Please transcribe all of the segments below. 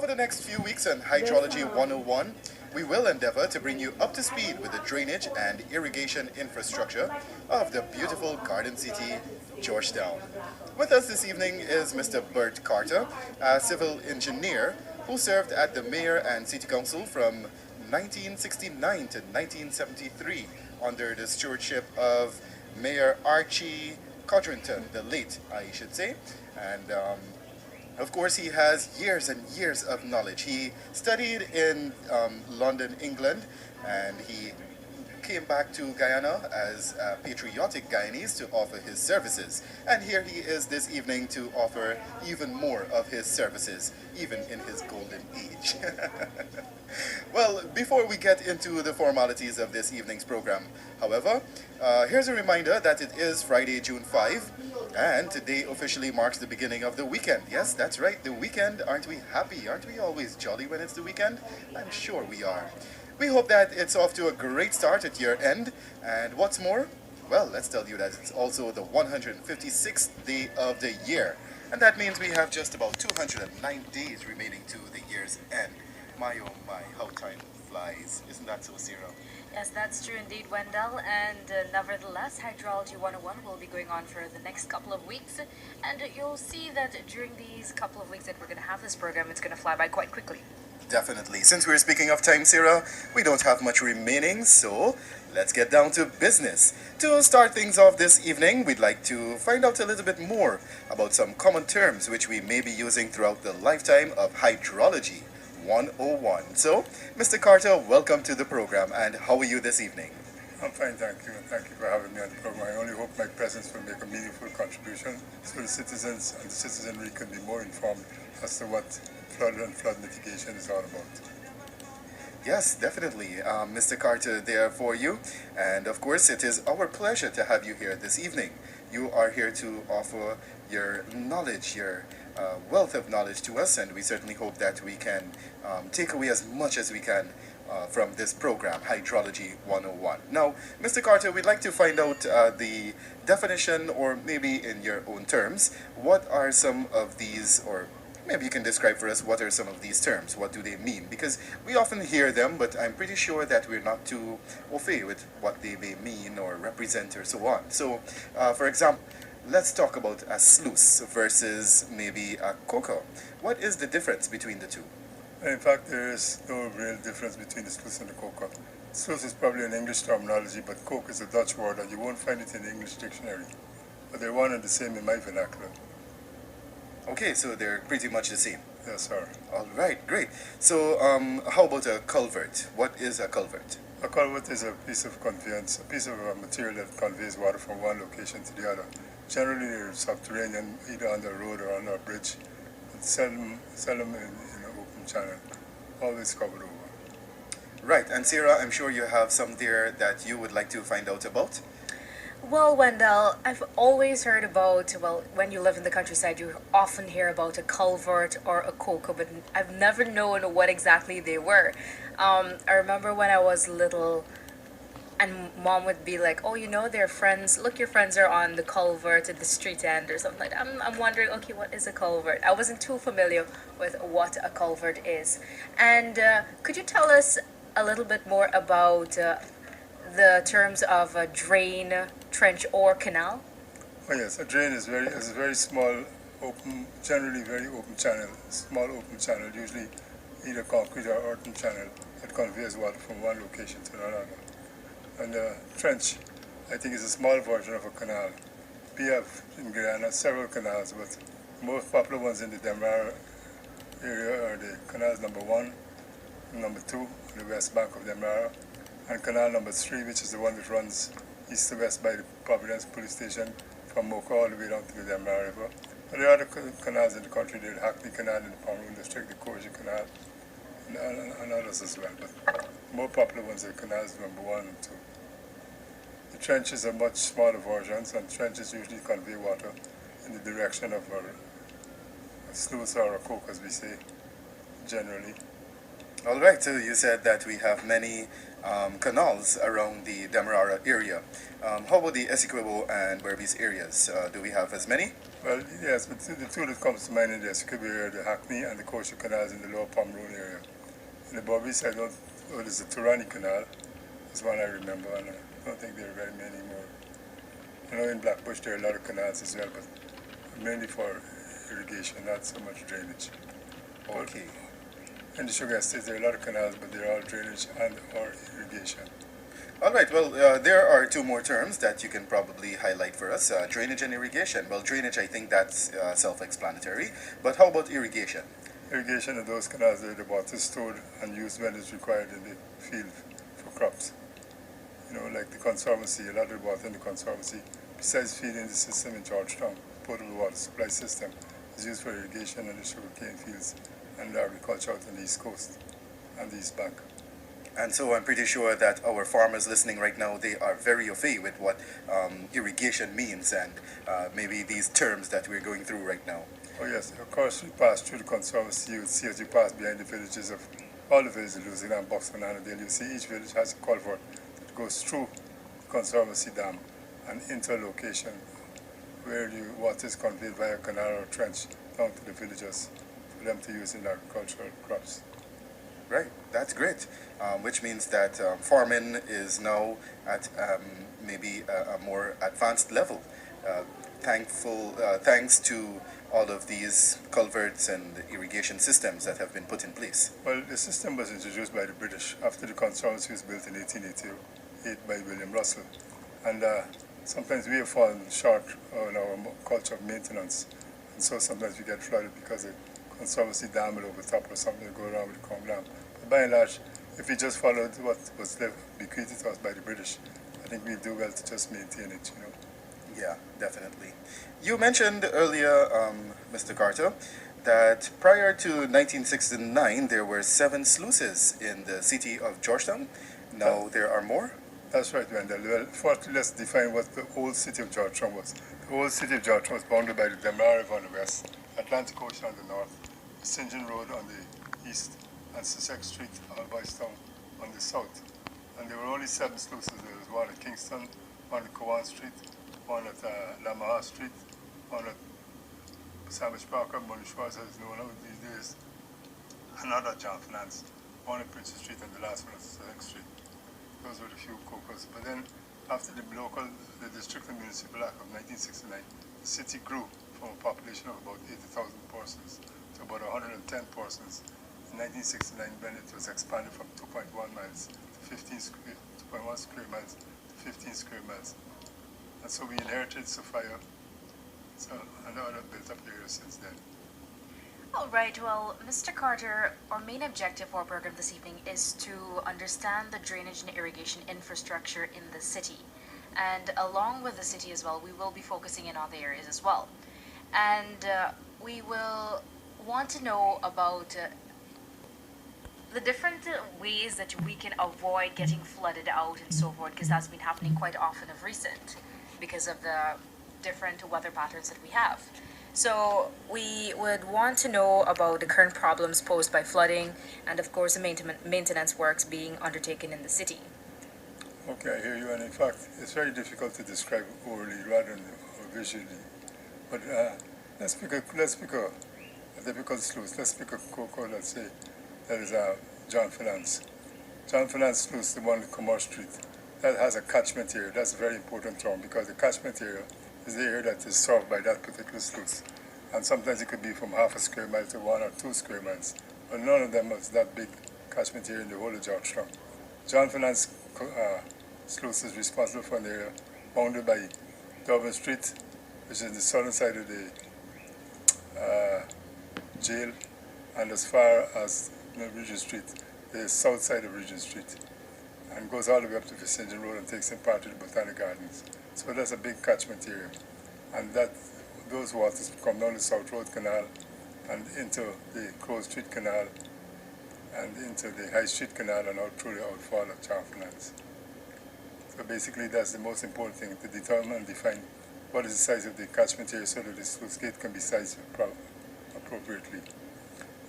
the next few weeks on Hydrology 101, we will endeavor to bring you up to speed with the drainage and irrigation infrastructure of the beautiful garden city, Georgetown. With us this evening is Mr. Bert Carter, a civil engineer who served at the mayor and city council from 1969 to 1973 under the stewardship of Mayor Archie Codrington, the late, I should say. And of course, he has years and years of knowledge. He studied in London, England, and he came back to Guyana as a patriotic Guyanese to offer his services. And here he is this evening to offer even more of his services, even in his golden age. Well, before we get into the formalities of this evening's program, however, here's a reminder that it is Friday, June 5, and today officially marks the beginning of the weekend. Yes, that's right, the weekend. Aren't we happy? Aren't we always jolly when it's the weekend? I'm sure we are. We hope that it's off to a great start at year end, and what's more, well, let's tell you that it's also the 156th day of the year, and that means we have just about 209 days remaining to the year's end. My oh my, how time flies. Isn't that so, Sarah? Yes, that's true indeed, Wendell. And nevertheless, Hydrology 101 will be going on for the next couple of weeks. And you'll see that during these couple of weeks that we're going to have this program, it's going to fly by quite quickly. Definitely. Since we're speaking of time, Sarah, we don't have much remaining, so let's get down to business. To start things off this evening, we'd like to find out a little bit more about some common terms which we may be using throughout the lifetime of Hydrology 101. So, Mr. Carter, welcome to the program, and how are you this evening? I'm fine, thank you, and thank you for having me on the program. I only hope my presence will make a meaningful contribution so the citizens and the citizenry can be more informed as to what flood and flood mitigation is all about. Yes, definitely. Mr. Carter there for you. And of course, it is our pleasure to have you here this evening. You are here to offer your knowledge, your wealth of knowledge to us, and we certainly hope that we can take away as much as we can from this program, Hydrology 101. Now, Mr. Carter, we'd like to find out the definition, or maybe in your own terms, what are some of these, or maybe you can describe for us what are some of these terms, what do they mean? Because we often hear them, but I'm pretty sure that we're not too au fait with what they may mean or represent or so on. So, for example, let's talk about a sluice versus maybe a coker. What is the difference between the two? In fact, there is no real difference between the sluice and the coker. Sluice is probably an English terminology, but coke is a Dutch word, and you won't find it in the English dictionary. But they're one and the same in my vernacular. Okay, so they're pretty much the same. Yes, sir. All right, great. So, how about a culvert? What is a culvert? A culvert is a piece of conveyance, a piece of material that conveys water from one location to the other. Generally, they're subterranean, either under a road or under a bridge, but seldom in an open channel, always covered over. Right, and Sarah, I'm sure you have some there that you would like to find out about. Well, Wendell, I've always heard about, well, when you live in the countryside, you often hear about a culvert or a coker, but I've never known what exactly they were. I remember when I was little, and mom would be like, oh, you know, their friends, look, your friends are on the culvert at the street end or something like that. I'm wondering, okay, what is a culvert? I wasn't too familiar with what a culvert is. And could you tell us a little bit more about the terms of a drain, trench, or canal? Oh yes, a drain is a very small, open, generally very open channel, small open channel, usually either concrete or earthen channel that conveys water from one location to another. And a trench, I think, is a small version of a canal. We have in Guyana several canals, but the most popular ones in the Demerara area are the canals number 1 and number 2 on the west bank of Demerara, and canal number 3, which is the one that runs east to west by the Providence police station from Mocha all the way down to the Demerara River. But there are other canals in the country, the Hackney Canal in the Pomeroon District, the Corsica Canal, and others as well. But more popular ones are canals number 1 and 2. The trenches are much smaller versions, and trenches usually convey water in the direction of a sluice or a coke, as we say, generally. All right, so you said that we have many canals around the Demerara area. How about the Essequibo and Berbice areas? Do we have as many? Well, yes, but the two that comes to mind in the Essequibo area, the Hackney and the Coastal Canals in the Lower Pomeroon area. In the Berbice, I don't, oh, there's the Turani Canal, that's one I remember, and I don't think there are very many more. I know in Blackbush there are a lot of canals as well, but mainly for irrigation, not so much drainage. Okay. In the sugar estates, there are a lot of canals, but they're all drainage and or irrigation. All right, well, there are two more terms that you can probably highlight for us, drainage and irrigation. Well, drainage, I think that's self-explanatory, but how about irrigation? Irrigation of those canals where the water is stored and used when it's required in the field for crops. You know, like the conservancy, a lot of the water in the conservancy, besides feeding the system in Georgetown, potable water supply system, is used for irrigation in the sugarcane fields and agriculture out on the East Coast and the East Bank. And so I'm pretty sure that our farmers listening right now, they are very au fait with what irrigation means and maybe these terms that we're going through right now. Oh yes, of course you pass through the conservancy, you would see as you pass behind the villages of all the villages, Louisiana and Buxton and Annandale, you see each village has a culvert that goes through the conservancy dam and into a location where the water is conveyed via canal or trench down to the villagers for them to use in agricultural crops. Right, that's great. Which means that farming is now at maybe a more advanced level. Thanks to all of these culverts and irrigation systems that have been put in place. Well, the system was introduced by the British after the conservancy was built in 1888 by William Russell. And sometimes we have fallen short on our culture of maintenance. And so sometimes we get flooded because the conservancy dam will overtop or something will go around with the Cong Dam. But by and large, if we just followed what was bequeathed to us by the British, I think we do well to just maintain it, you know. Yeah, definitely. You mentioned earlier, Mr. Carter, that prior to 1969 there were 7 sluices in the city of Georgetown. Now there are more? That's right, Wendell. Well, first let's define what the old city of Georgetown was. The old city of Georgetown was bounded by the Demerara River on the west, Atlantic Ocean on the north, St. John Road on the east, and Sussex Street, Albistown on the south. And there were only 7 sluices. There was one at Kingston, one at Cowan Street, one at Lamaha Street, one at Sandwich Parker, Bonishwas as known out these days, another at John Finance, one at Princess Street, and the last one at Sussex Street. Those were the few cocos. But then, after the district and municipal act of 1969, the city grew from a population of about 80,000 persons to about 110 persons. In 1969, when it was expanded from 2.1 miles to 2.1 square miles to 15 square miles. And so we inherited Sophia, and other built up areas since then. All right, well, Mr. Carter, our main objective for our program this evening is to understand the drainage and irrigation infrastructure in the city. And along with the city as well, we will be focusing in other areas as well. And we will want to know about the different ways that we can avoid getting flooded out and so forth, because that's been happening quite often of recent because of the different weather patterns that we have. So we would want to know about the current problems posed by flooding and of course the maintenance works being undertaken in the city. Okay, I hear you, and in fact, it's very difficult to describe orally rather than visually. But let's pick a difficult sluice. Let's pick a cocoa, let's say, that is John Finance. John Finance sluice, the one in Commerce Street, that has a catchment area. That's a very important term because the catchment area is the area that is served by that particular sluice. And sometimes it could be from half a square mile to 1 or 2 square miles. But none of them is that big catchment area in the whole of Georgetown. John Finance sluice is responsible for an area bounded by Dublin Street, which is the southern side of the jail, and as far as Regent Street, the south side of Regent Street, and goes all the way up to Vicentin Road and takes in part of the Botanic Gardens. So that's a big catchment area, and those waters come down the South Road Canal and into the Crow Street Canal and into the High Street Canal and out through the outfall of John Finance. So basically that's the most important thing, to determine and define what is the size of the catchment area so that the sluice gate can be sized appropriately.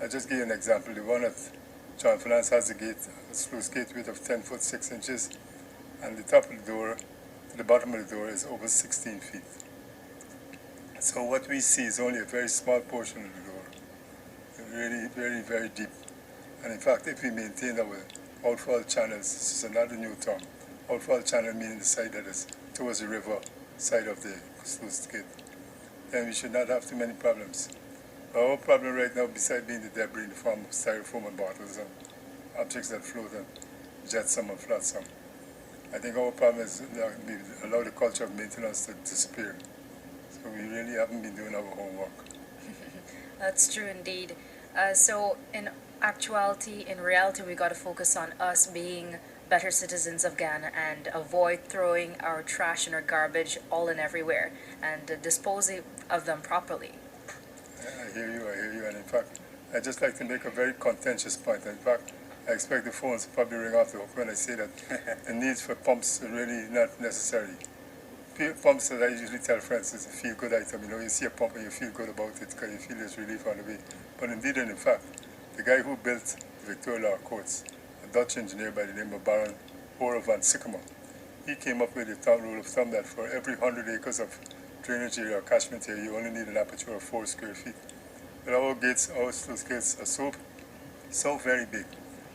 I'll just give you an example. The one at John Finance has a sluice gate width of 10 foot 6 inches, and the top of the door to the bottom of the door is over 16 feet. So what we see is only a very small portion of the door, really very, very deep. And in fact, if we maintain our outfall channels, this is another new term, outfall channel meaning the side that is towards the river side of the sluice gate, then we should not have too many problems. Our problem right now, besides being the debris in the form of styrofoam and bottles and objects that float and jet some and flood some, I think our problem is that we allow the culture of maintenance to disappear. So we really haven't been doing our homework. That's true indeed. So in actuality, in reality, we got to focus on us being better citizens of Guyana and avoid throwing our trash and our garbage all and everywhere, and disposing of them properly. I hear you, and in fact, I'd just like to make a very contentious point. In fact, I expect the phones to probably ring off the hook when I say that the needs for pumps are really not necessary. Pumps that I usually tell friends is a feel-good item. You know, you see a pump and you feel good about it because you feel there's relief on the way. But indeed and in fact, the guy who built Victoria Law Courts, a Dutch engineer by the name of Baron Horen van Sycamore, he came up with a rule of thumb that for every 100 acres of drainage area or catchment area, you only need an aperture of 4 square feet. But our gates, our sluice gates are so very big,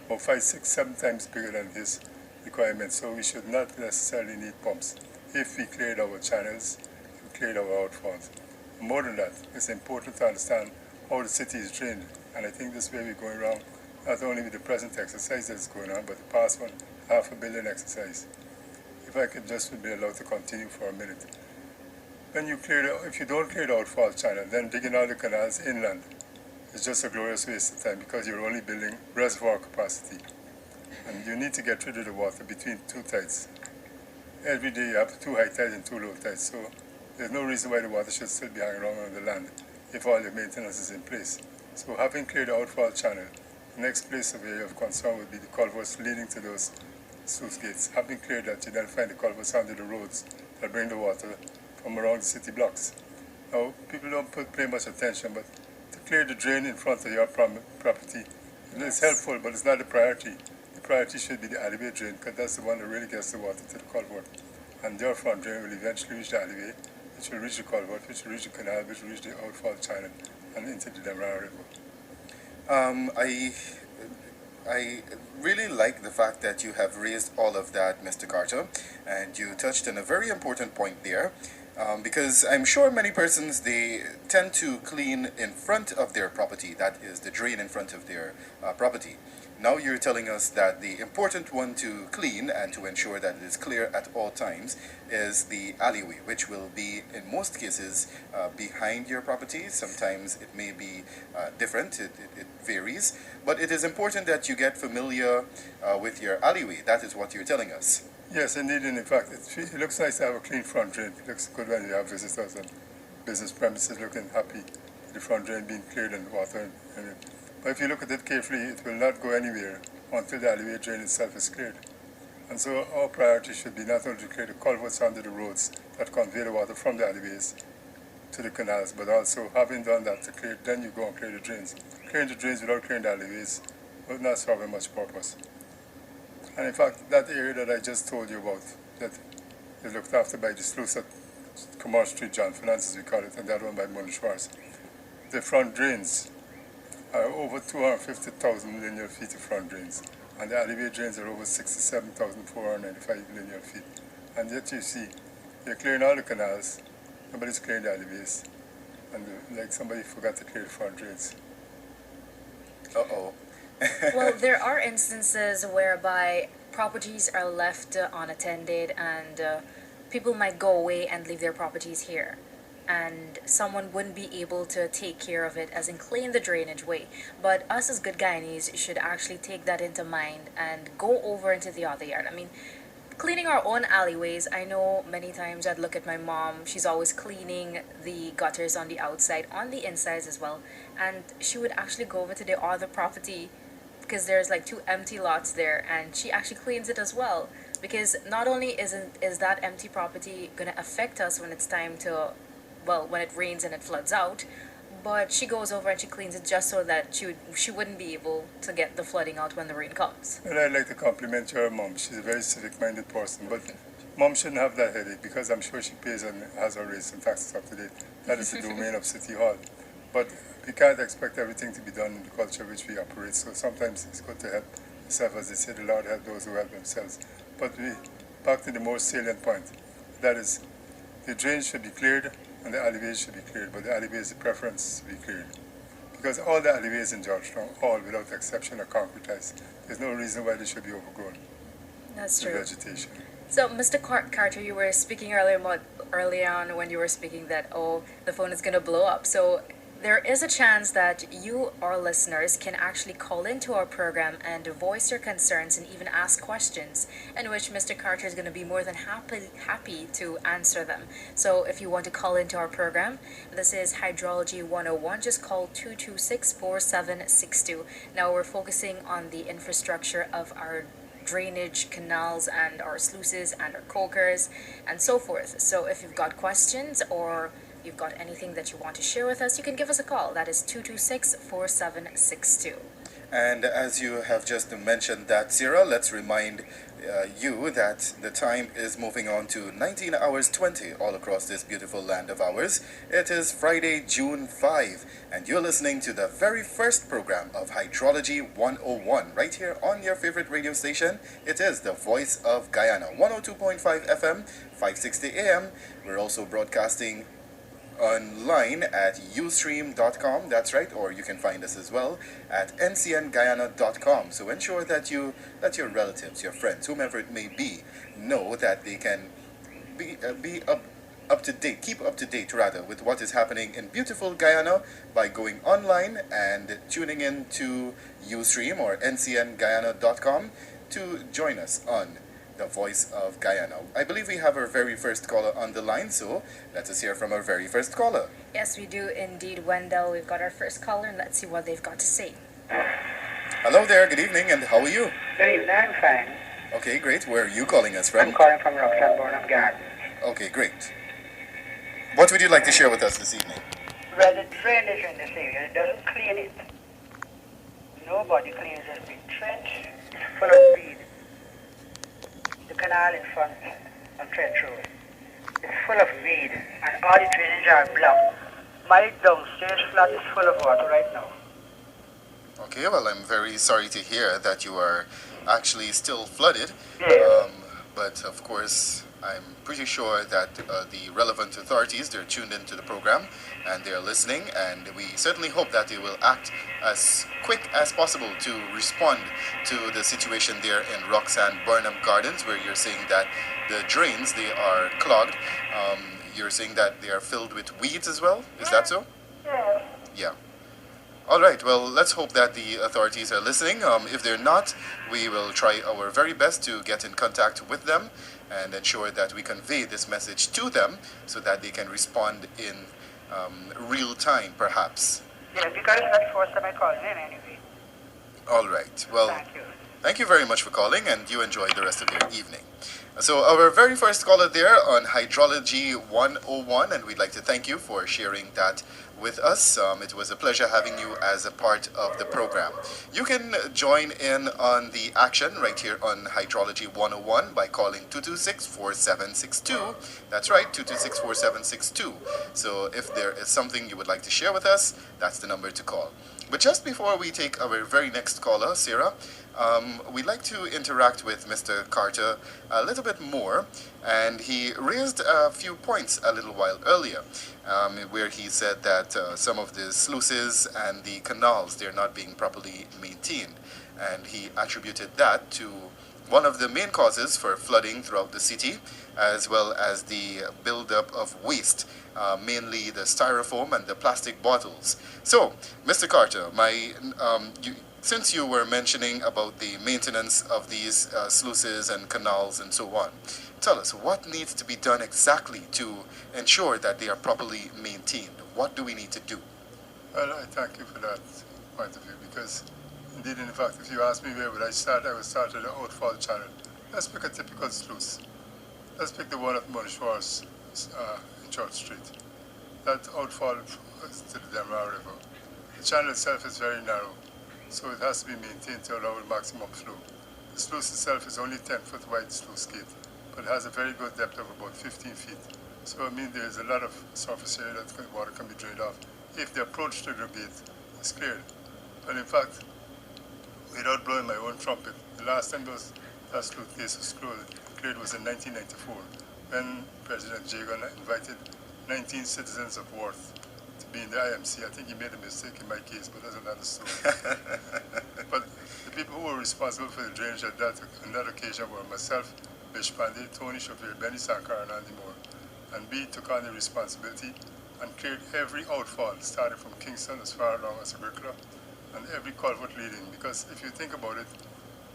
about 5, 6, 7 times bigger than his requirement. So we should not necessarily need pumps if we cleared our channels, we cleared our outfalls. More than that, it's important to understand how the city is drained. And I think this way we're going wrong, not only with the present exercise that's going on, but the past one, $500 million exercise. If I could just be allowed to continue for a minute. If you don't clear the outfall channel, then digging out the canals inland is just a glorious waste of time because you're only building reservoir capacity. And you need to get rid of the water between 2 tides. Every day you have 2 high tides and 2 low tides, so there's no reason why the water should still be hanging around on the land if all the maintenance is in place. So having cleared the outfall channel, the next place of area of concern would be the culverts leading to those sluice gates. Having cleared that, you then find the culverts under the roads that bring the water from around the city blocks. Now, people don't pay much attention, but to clear the drain in front of your property, it's helpful, but it's not the priority. The priority should be the alleyway drain, because that's the one that really gets the water to the culvert. And their front drain will eventually reach the alleyway, which will reach the culvert, which will reach the canal, which will reach the outfall channel, and into the Demerara River. I really like the fact that you have raised all of that, Mr. Carter, and you touched on a very important point there. Because I'm sure many persons, they tend to clean in front of their property, that is the drain in front of their property. Now you're telling us that the important one to clean and to ensure that it is clear at all times is the alleyway, which will be in most cases behind your property. Sometimes it may be different, it varies, but it is important that you get familiar with your alleyway. That is what you're telling us. Yes, indeed, and in fact, it looks nice to have a clean front drain. It looks good when you have visitors and business premises looking happy, the front drain being cleared and water in it. But if you look at it carefully, it will not go anywhere until the alleyway drain itself is cleared. And so our priority should be not only to clear the culverts under the roads that convey the water from the alleyways to the canals, but also having done that, then you go and clear the drains. Clearing the drains without clearing the alleyways will not serve much purpose. And in fact, that area that I just told you about, that is looked after by the sluice at Commerce Street, John Finance as we call it, and that one by Mona Schwartz, the front drains are over 250,000 linear feet of front drains, and the alleyway drains are over 67,495 linear feet. And yet you see, they're clearing all the canals, nobody's clearing the alleyways, and like somebody forgot to clear the front drains. Uh-oh. Well, there are instances whereby properties are left unattended and people might go away and leave their properties here. And someone wouldn't be able to take care of it, as in clean the drainage way. But us as good Guyanese should actually take that into mind and go over into the other yard. I mean, cleaning our own alleyways, I know many times I'd look at my mom, she's always cleaning the gutters on the outside, on the insides as well. And she would actually go over to the other property because there's like 2 empty lots there, and she actually cleans it as well. Because not only is that empty property going to affect us when it's time to, well, when it rains and it floods out, but she goes over and she cleans it just so that she wouldn't be able to get the flooding out when the rain comes. Well, I'd like to compliment your mom. She's a very civic-minded person, but mom shouldn't have that headache because I'm sure she pays and has her rates and taxes up to date. That is the domain of City Hall. But we can't expect everything to be done in the culture which we operate, so sometimes it's good to help yourself. As they say, the Lord help those who help themselves. But back to the most salient point, that is, the drains should be cleared and the alleyways should be cleared, but the alleyways, the preference to be cleared. Because all the alleyways in Georgetown, all without exception, are concretized. There's no reason why they should be overgrown That's with true. vegetation. So, Mr. Carter, you were speaking early on when you were speaking that, oh, the phone is going to blow up. So there is a chance that you, our listeners, can actually call into our program and voice your concerns and even ask questions, in which Mr. Carter is going to be more than happy to answer them. So if you want to call into our program, this is Hydrology 101. Just call 226-4762. Now we're focusing on the infrastructure of our drainage canals and our sluices and our cokers and so forth. So if you've got questions or you've got anything that you want to share with us, you can give us a call. That is 226-4762. And as you have just mentioned that, Sarah, let's remind you that the time is moving on to 19 hours 20 all across this beautiful land of ours. It is Friday, June 5, and you're listening to the very first program of Hydrology 101 right here on your favorite radio station. It is the Voice of Guyana, 102.5 FM, 560 AM. We're also broadcasting online at ustream.com, that's right, or you can find us as well at ncnguyana.com. So ensure that your relatives, your friends, whomever it may be, know that they can be up to date, keep up to date rather, with what is happening in beautiful Guyana by going online and tuning in to Ustream or ncnguyana.com to join us on the Voice of Guyana. I believe we have our very first caller on the line, so let us hear from our very first caller. Yes, we do indeed, Wendell. We've got our first caller, and let's see what they've got to say. Hello there, good evening, and how are you? Good evening, I'm fine. Okay, great. Where are you calling us I'm from? calling from Roxanne Burnham Garden. Okay, great. What would you like to share with us this evening? Well, the drainage in this area, it doesn't clean it. Nobody cleans this big trench. It's full of weed. The canal in front of Trench Road. It's full of weed, and all the drainage are blocked. My downstairs flat is full of water right now. Okay, well, I'm very sorry to hear that you are actually still flooded. Yeah. But of course, I'm pretty sure that the relevant authorities, they're tuned into the program and they're listening, and we certainly hope that they will act as quick as possible to respond to the situation there in Roxanne Burnham Gardens, where you're saying that the drains, they are clogged. You're saying that they are filled with weeds as well. Is that so? Yeah. Yeah. All right, well, let's hope that the authorities are listening. If they're not, we will try our very best to get in contact with them and ensure that we convey this message to them so that they can respond in real time, perhaps. Yeah, because it's not the first time I called in anyway. All right, well, Thank you. thank you very much for calling, and you enjoy the rest of your evening. So our very first caller there on Hydrology 101, and we'd like to thank you for sharing that with us. It was a pleasure having you as a part of the program. You can join in on the action right here on Hydrology 101 by calling 226-4762. That's right, 226-4762. So if there is something you would like to share with us, that's the number to call. But just before we take our very next caller, Sarah, we'd like to interact with Mr. Carter a little bit more, and he raised a few points a little while earlier, where he said that some of the sluices and the canals, they're not being properly maintained, and he attributed that to one of the main causes for flooding throughout the city, as well as the buildup of waste, mainly the styrofoam and the plastic bottles. So, Mr. Carter, since you were mentioning about the maintenance of these sluices and canals and so on, tell us what needs to be done exactly to ensure that they are properly maintained. What do we need to do? Well, I thank you for that point of view, because indeed, in fact, if you ask me where would I start, I would start at the outfall channel. Let's pick a typical sluice. Let's pick the one at Monshores in Church Street. that outfall to the Demerara River. The channel itself is very narrow, so it has to be maintained to allow maximum flow. The sluice itself is only 10-foot wide sluice gate, but it has a very good depth of about 15 feet. So I mean there's a lot of surface area that water can be drained off if the approach to the gate is cleared. But in fact, without blowing my own trumpet, the last time that sluice gate was cleared was in 1994, when President Jagan invited 19 citizens of Worth to be in the IMC. I think he made a mistake in my case, but that's another story. But the people who were responsible for the drainage on that occasion were myself, Bish Pandey, Tony Shafir, Benny Sankar, and Andy Moore. And we took on the responsibility and cleared every outfall, starting from Kingston as far along as Brickler, and every culvert leading. Because if you think about it,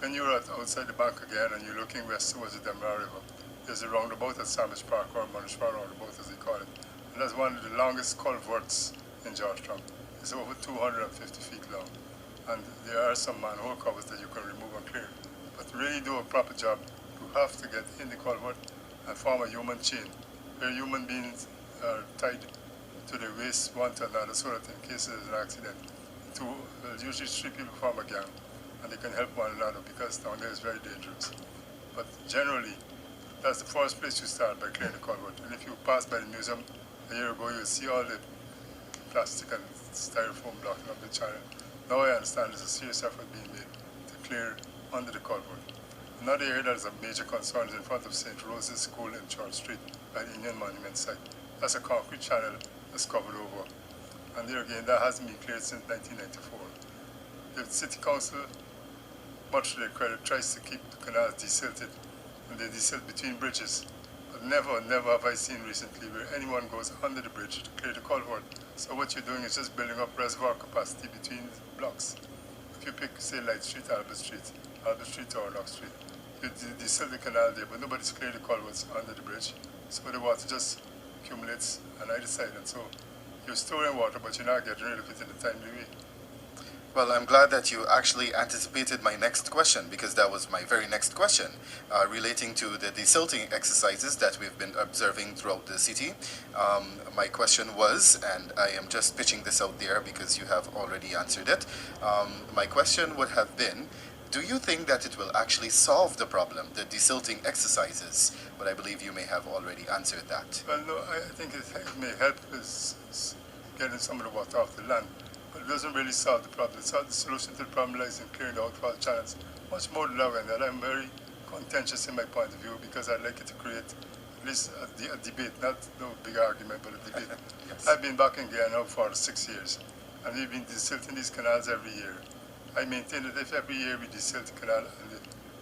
when you're outside the bank again and you're looking west towards the Demerara River, there's a roundabout at Sandwich Park, or Manishwar roundabout as they call it. And that's one of the longest culverts in Georgetown. It's over 250 feet long. And there are some manhole covers that you can remove and clear. But to really do a proper job, you have to get in the culvert and form a human chain, where human beings are tied to the waist one to another, so that in case there's an accident, usually 3 people form a gang, and they can help one another, because down there is very dangerous. But generally, that's the first place you start, by clearing the culvert. And if you pass by the museum a year ago, you'll see all the plastic and styrofoam blocking up the channel. Now I understand there's a serious effort being made to clear under the culvert. Another area that is a major concern is in front of St. Rose's School in Church Street by the Indian Monument site. That's a concrete channel that's covered over. And there again, that hasn't been cleared since 1994. The City Council, much to their credit, tries to keep the canals desilted, and they desilt between bridges. But never have I seen recently where anyone goes under the bridge to clear the culvert. So what you're doing is just building up reservoir capacity between blocks. If you pick, say, Light Street, Albert Street or Knox Street, you desilt the canal there, but nobody's cleared the culverts under the bridge. So the water just accumulates on either side, and so you're storing water, but you're not getting rid of it in a timely way. Well, I'm glad that you actually anticipated my next question, because that was my very next question, relating to the desilting exercises that we've been observing throughout the city. My question was, and I am just pitching this out there because you have already answered it, my question would have been, do you think that it will actually solve the problem, the desilting exercises? But I believe you may have already answered that. Well, no, I think it may help with getting some of the water off the land, but it doesn't really solve the problem. The solution to the problem lies in clearing the outfall channels much more than that, and I'm very contentious in my point of view, because I'd like it to create at least a debate, not no big argument, but a debate. Yes. I've been back in Guyana for 6 years, and we've been desilting these canals every year. I maintain that if every year we desilt the canal and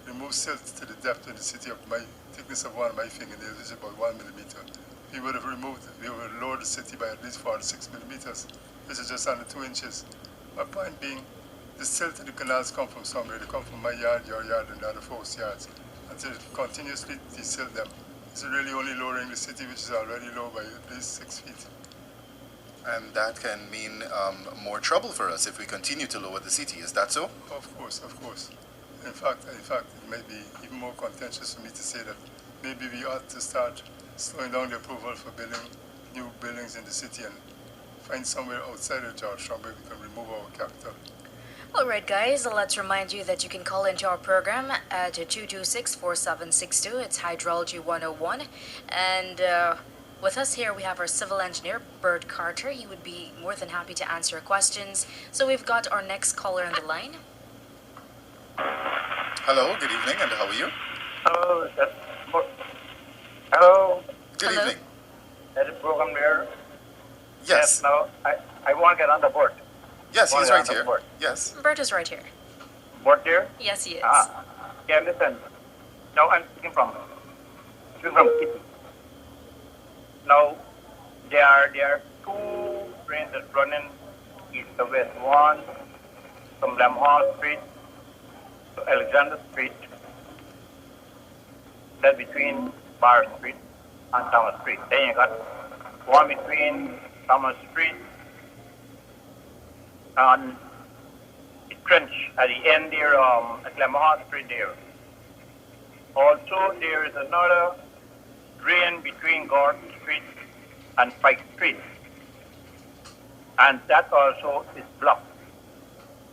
remove silt to the depth in the city of my thickness of one of my fingernails, which is about 1 millimeter, we would have lowered the city by at least 4 to 6 millimeters. This is just under 2 inches. My point being, the silt in the canals come from somewhere. They come from my yard, your yard, and the other folks' yards. And to continuously desilt them, it's really only lowering the city, which is already low by at least 6 feet. And that can mean more trouble for us if we continue to lower the city. Is that so? Of course. In fact, it may be even more contentious for me to say that maybe we ought to start slowing down the approval for building new buildings in the city and find somewhere outside of Georgetown where we can remove our capital. Alright guys, let's remind you that you can call into our program at 226-4762. It's Hydrology 101. And with us here we have our civil engineer, Bert Carter. He would be more than happy to answer your questions. So we've got our next caller on the line. Hello, good evening, and how are you? Hello, hello. Good Hello. evening. There's a program there. Yes. Now, I want to get on the board. Yes, he's right here. Board. Yes. Bert is right here. Board there? Yes, he is. Yeah, listen. Now I'm speaking from Kitty. Now, there are 2 trains that running east to west. One from Lamhall Street to Alexander Street. That's between Bar Street and Thomas Street. Then you got one between Thomas Street and the trench at the end there at Lamhall Street there. Also, there is another drain between Gordon Street and Pike Street. and that also is blocked.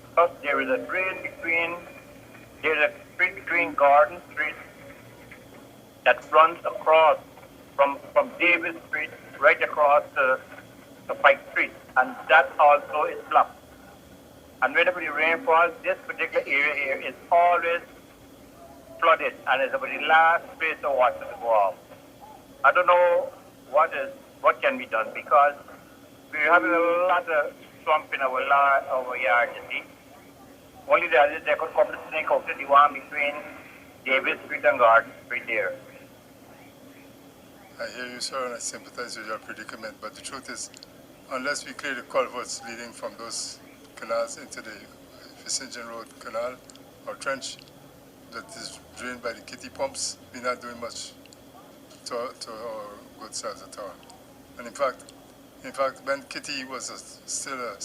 Because there is a drain between, there's a street between Garden Street that runs across from Davis Street right across to Pike Street, and that also is blocked. And whenever the rain falls, this particular area here is always flooded, and it's about the last place of water to go off. I don't know what can be done, because we're having a lot of swamp in our yard, you see. Only the others, they could come to snake out to the one between Davis Street and Garden Street there. I hear you, sir, and I sympathize with your predicament, but the truth is, unless we clear the culverts leading from those canals into the Vincent Road Canal or trench that is drained by the kitty pumps, we're not doing much to our good selves at all. And in fact, when Kitty was still a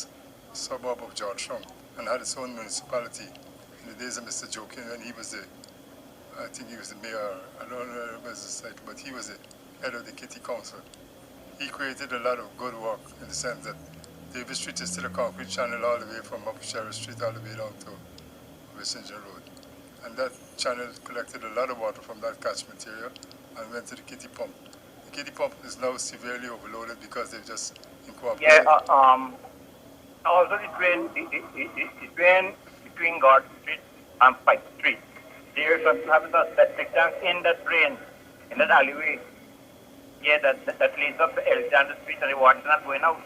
suburb of Georgetown and had its own municipality in the days of Mr. Jokin, when he was I think he was the mayor, I don't know his title, but he was the head of the Kitty Council. He created a lot of good work in the sense that Davis Street is still a concrete channel all the way from up Sheriff Street all the way down to Vincent Road. And that channel collected a lot of water from that catchment area and went to the Kitty Pump. The Kitty Pump is now severely overloaded because they've just incorporated. Yeah, also the drain between Garden Street and Pike Street. There's having a septic tank in that drain, in that alleyway. Yeah, that leads up to Alexander Street, and the water's not going out.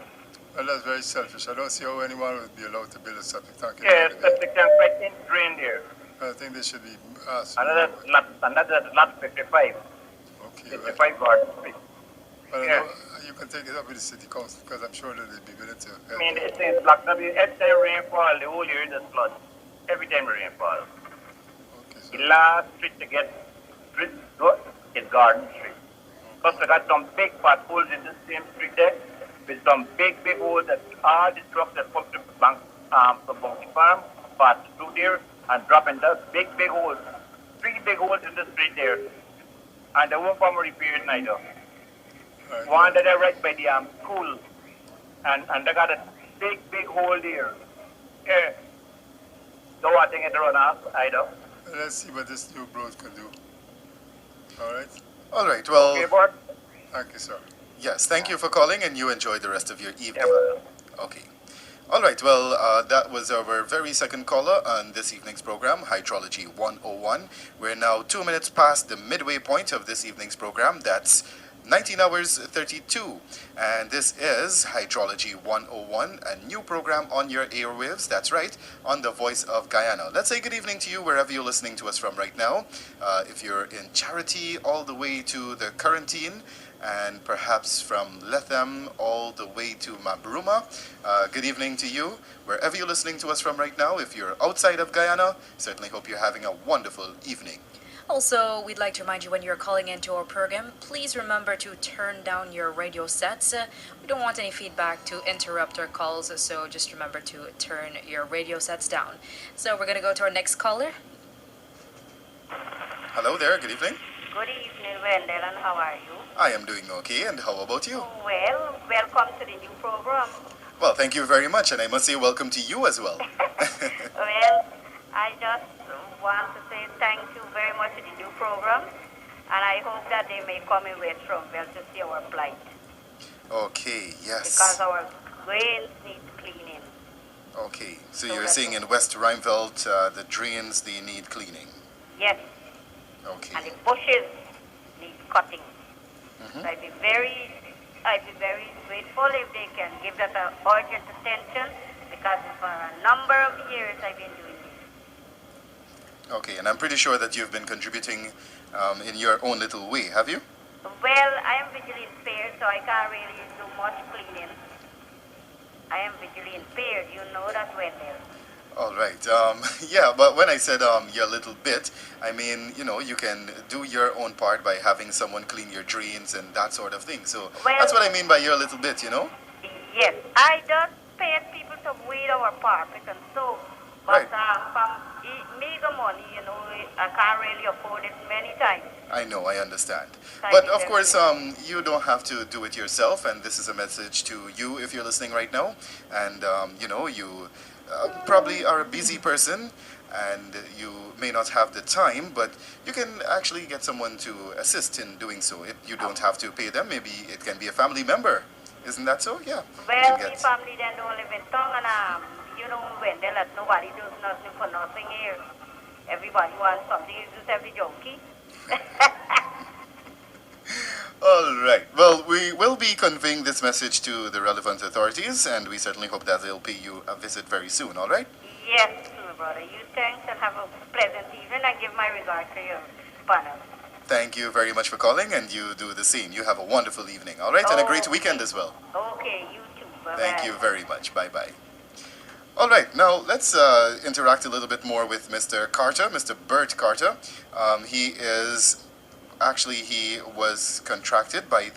Well, that's very selfish. I don't see how anyone would be allowed to build a septic tank. Yeah, septic tank right in the drain there. I think they should be asked. Another lot 55. Okay, 55 Garden Street. Well, Yeah. you can take it up with the city council because I'm sure that they'd be willing to help. I mean, it's blocked up. Every time rainfall, the whole area does flood. Every time rainfall. Okay, The so, last street to get street is Garden Street. Plus, we got some big potholes in the same street there, with some big holes that all the trucks that come to bank from Bounty Farm pass through there and drop in those big holes. 3 big holes in the street there. And they won't come repair it neither. right. One that are right by the school. And they got a big hole there. Yeah. Don't want to get run off either. Let's see what this new road can do. All right? All right, well, Okay, but Thank you, sir. yes, thank you for calling, and you enjoy the rest of your evening. yeah, well, Okay. All right, well, that was our very second caller on this evening's program, Hydrology 101. We're now 2 minutes past the midway point of this evening's program. That's 19 hours 32. And this is Hydrology 101, a new program on your airwaves. That's right, on the Voice of Guyana. Let's say good evening to you wherever you're listening to us from right now. If you're in Charity all the way to the Quarantine, and perhaps from Lethem all the way to Mabruma. Good evening to you, wherever you're listening to us from right now. If you're outside of Guyana, certainly hope you're having a wonderful evening. Also, we'd like to remind you when you're calling into our program, please remember to turn down your radio sets. We don't want any feedback to interrupt our calls, so just remember to turn your radio sets down. So we're going to go to our next caller. Hello there, good evening. Good evening, Wendell, and how are you? I am doing okay, and how about you? Well, welcome to the new program. Well, thank you very much, and I must say welcome to you as well. Well, I just want to say thank you very much to the new program, and I hope that they may come in West Rumwell to see our plight, Okay, because yes. our drains need cleaning. Okay, so you're saying in West Rheinveld, the drains, they need cleaning. Yes, Okay. and the bushes need cutting. Mhm. So I'd be very grateful if they can give that an urgent attention, because for a number of years I've been doing this. Okay, and I'm pretty sure that you've been contributing in your own little way, have you? Well, I am visually impaired, so I can't really do much cleaning. I am visually impaired, you know that, Wendell. All right. Yeah, but when I said your little bit, I mean, you can do your own part by having someone clean your drains and that sort of thing. So Well- that's what I mean by your little bit, Yes, I just paid people to weed our carpet and so, but Right. from meager money, I can't really afford it many times. I know, I understand. So I But think of that's course, it. you don't have to do it yourself, and this is a message to you if you're listening right now. And, you probably are a busy person and you may not have the time, but you can actually get someone to assist in doing so. You don't have to pay them. Maybe it can be a family member. Isn't that so? Yeah. You Well, can me get. family then don't live in town, and you know, when they let nobody does nothing for nothing here. Everybody wants something. You just every junkie. All right. Well, we will be conveying this message to the relevant authorities, and we certainly hope that they'll pay you a visit very soon. All right. Yes, sir, brother. You thanks and have a pleasant evening. I give my regards to your panel. Thank you very much for calling, and you do the same. You have a wonderful evening. All right, and a great weekend as well. Okay, you too. Bye-bye. Thank you very much. Bye bye. All right, now let's interact a little bit more with Mr. Carter, Mr. Bert Carter. He was contracted by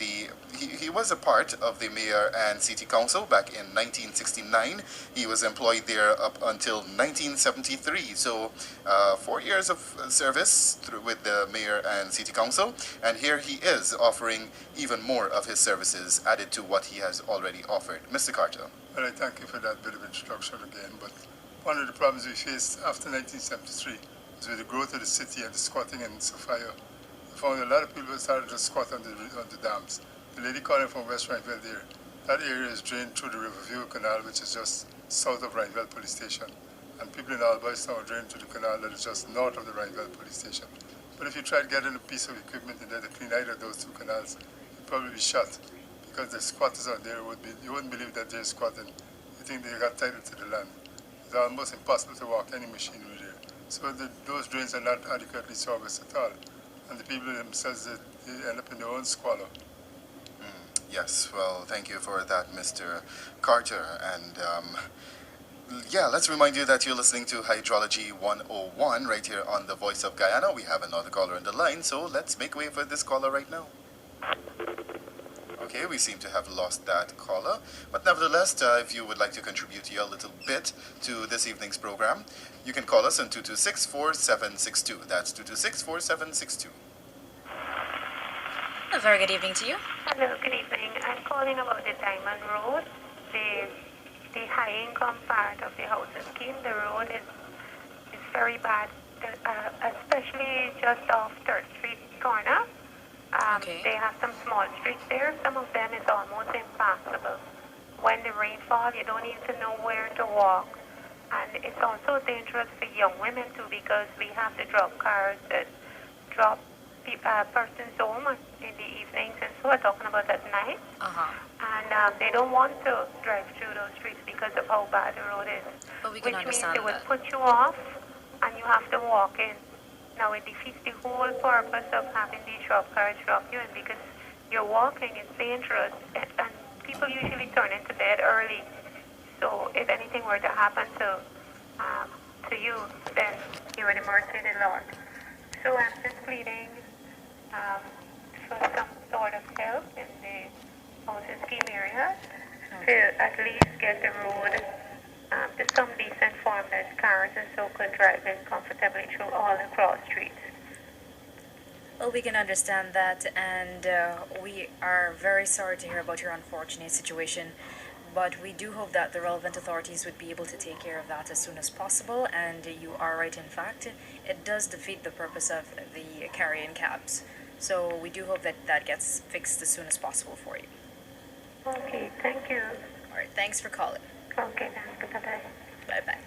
he was a part of the mayor and city council back in 1969. He was employed there up until 1973. So 4 years of service with the mayor and city council. And here he is offering even more of his services added to what he has already offered. Mr. Carter. Well, I thank you for that bit of introduction again. But one of the problems we faced after 1973 was with the growth of the city and the squatting in Sophia. We found a lot of people started to squat on the dams. The lady calling from West Rhineville there, that area is drained through the Riverview Canal, which is just south of Rhineville Police Station. And people in Albice now are drained to the canal that is just north of the Rhineville Police Station. But if you try to get in a piece of equipment in there to clean either of those two canals, you'd probably be shot. Because the squatters out there you wouldn't believe that they're squatting. You think they got title to the land. It's almost impossible to walk any machinery there. So those drains are not adequately serviced at all. And the people themselves, they end up in their own squalor. Yes, well, thank you for that, Mr. Carter. And let's remind you that you're listening to Hydrology 101 right here on the Voice of Guyana. We have another caller on the line, so let's make way for this caller right now. Okay, we seem to have lost that caller. But nevertheless, if you would like to contribute your little bit to this evening's program, you can call us on 226-4762. That's 226-4762. A very good evening to you. Hello, good evening. I'm calling about the Diamond Road, the high-income part of the housing scheme. The road is very bad, especially just off 3rd Street corner. Okay. They have some small streets there. Some of them is almost impassable. When the rain falls, you don't even know where to walk. And it's also dangerous for young women too, because we have to drop cars that drop persons home in the evenings, and so we're talking about at night. And they don't want to drive through those streets because of how bad the road is. But we can Which means understand they would that. put you off, and you have to walk in. Now it defeats the whole purpose of having these drop cars drop you in, because you're walking, it's dangerous, and people usually turn into bed early. So if anything were to happen to you, then you would immerse in the Lord. So I'm just pleading for some sort of help in the housing scheme area to at least get the road to some decent form that cars and so could drive in comfortably through all the cross streets. Well, we can understand that, and we are very sorry to hear about your unfortunate situation. But we do hope that the relevant authorities would be able to take care of that as soon as possible. And you are right, in fact, it does defeat the purpose of the carry-in cabs. So we do hope that that gets fixed as soon as possible for you. Okay, thank you. All right, thanks for calling. Okay, then, bye-bye. Bye-bye.